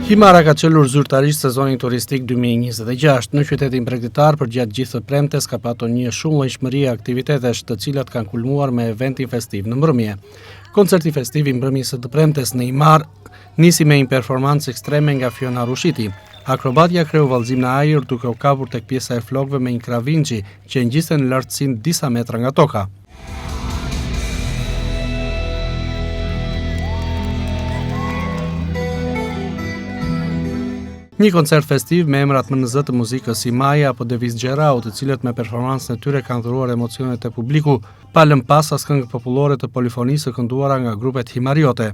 Himara ka qellur zyrtarisht sezonin turistik 2026. Në qytetin bregdetar përgjatë gjithë së premtes ka patur një shumëllojshmëri aktivitetesh, të cilat kanë kulmuar me eventin festiv në mbrëmje. Koncerti festiv i mbrëmjes së premtes në Himar nisi me një performancë ekstreme nga Fiona Rushiti. Akrobatja kreu vallëzim në ajër duke u kapur tek pjesa e flokëve me një kravinçi që ngjiste në lartësinë disa metra nga toka. Një koncert festiv me emrat më në zë të muzikës si Maja apo Devis Gjerau, të cilët me performancën e tyre kanë dhuruar emocionet e publiku, pa lënë pas as këngë popullore të polifonisë kënduara nga grupet himariote.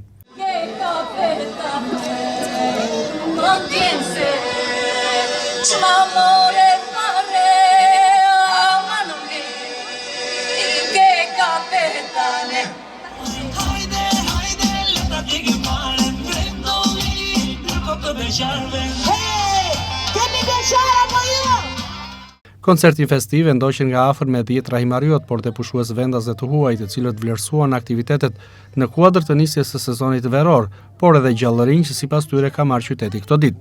Koncerti festiv vendoqen nga afër me 10 himariot, por të pushues vendas dhe të huaj, të cilët vlerësuan aktivitetet në kuadër të nisjes së sezonit veror, por edhe gjallërinj që sipas tyre ka marrë qyteti këto ditë.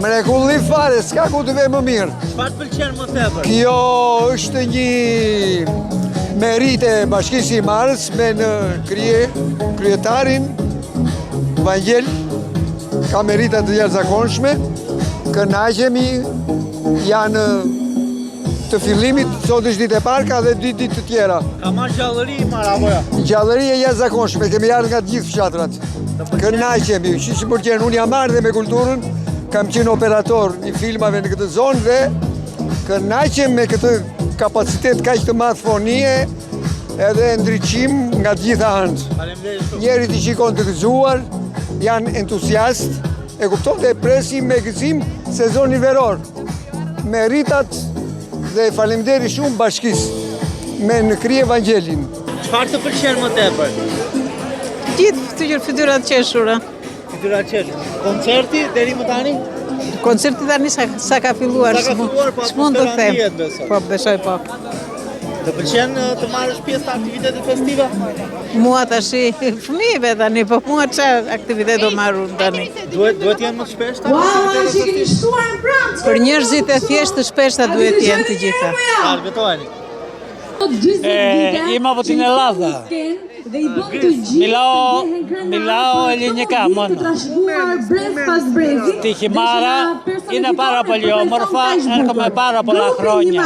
Mrekulli fare, s'ka ku të vej më mirë. Çfarë të pëlqen më tepër? Kjo është një merit e Bashkisë Himarës me në kryetarin Vangjel, ka merita të jashtëzakonshme. Kënaqemi, janë të fillimit, sot është ditë e parë, ka dhe 2 ditë të tjera. Ka marrë gjallëri Himara apo jo? Gjallëri e jashtëzakonshme, kemi ardhur nga të gjithë fshatrat. Kënaqemi, që pëlqen, unë jam ardhe me kulturën, kam qenë operator i filmave në këtë zonë dhe kënaqem me këtë kapacitet kaq të madh fonie edhe ndriçim nga të gjitha anët. Faleminderit shumë. Njerit i shikon të gëzuar, janë entuziast, e kupton dhe presim me gëzim sezonin veror. Meritat dhe faleminderit shumë Bashkisë me në krye Vangelin. Çfarë të pëlqen më tepër? Gjithë fytyrat qeshura. Fytyrat qeshura. Koncerti deri më tani? Koncerti tani sa ka filluar. S'mund të them. Po, besoj po. Të pëlqen të marrësh pjesë në aktivitete festive? Mua tash fëmijëve tani, po mua çfarë aktivitet do marrun tani? Duhet jenë më të shpeshta aktivitetet festive? Për njerëzit e thjeshtë të shpeshta duhet jenë të gjitha. Argëtojeni. Είμαι από την Ελλάδα. Μιλάω ελληνικά μόνο. Στη Χιμάρα είναι πάρα πολύ όμορφα, έρχομαι πάρα πολλά χρόνια.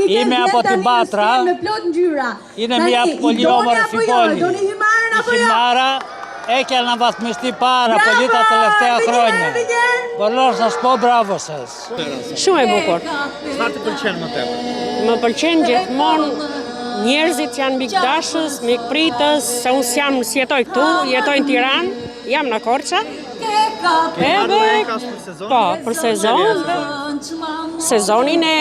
Είμαι από την Πάτρα, είναι μια πολύ όμορφη πόλη. Η Χιμάρα έχει αναβαθμιστεί πάρα πολύ τα τελευταία χρόνια. Μπορώ να σας πω μπράβο σας. Shumë e bukur. Çfarë të pëlqen më tepër? Më pëlqen gjithmonë njerëzit janë mikdashës, mikpritës, se unë jetoj këtu, jetoj në Tiranë, jam në Korça. Po, për sezon, sezonin e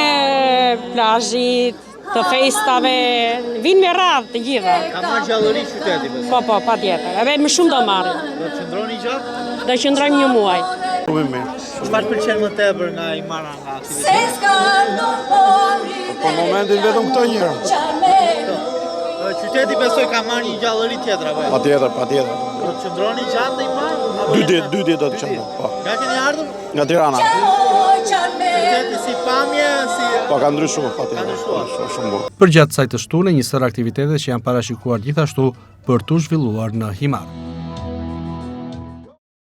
plazhit, të festave, vinë me radhë të gjitha. Ka marrë gjallëri qyteti besoj. Po, patjetër. Edhe më shumë do marrim. Do të qëndroni gjatë? Do qëndrojmë 1 muaj. Çfarë pëlqen më tepër nga Himara nga aktivitetet? Po momentin vetëm këto njërë. Qyteti besoj ka marrë një gjallëri tjetër apo jo? Patjetër. Do të qëndroni gjatë në Himar? 2 ditë do të qëndroj. Po. Nga keni ardhur? Nga Tirana. Qyteti si pamje, si... Po ka ndryshuar patjetër. Ka ndryshuar. Shumë bukur. Përgjatë kësaj të shtune, një sër aktivitete që janë parashikuar gjithashtu për të zhvilluar në Himar.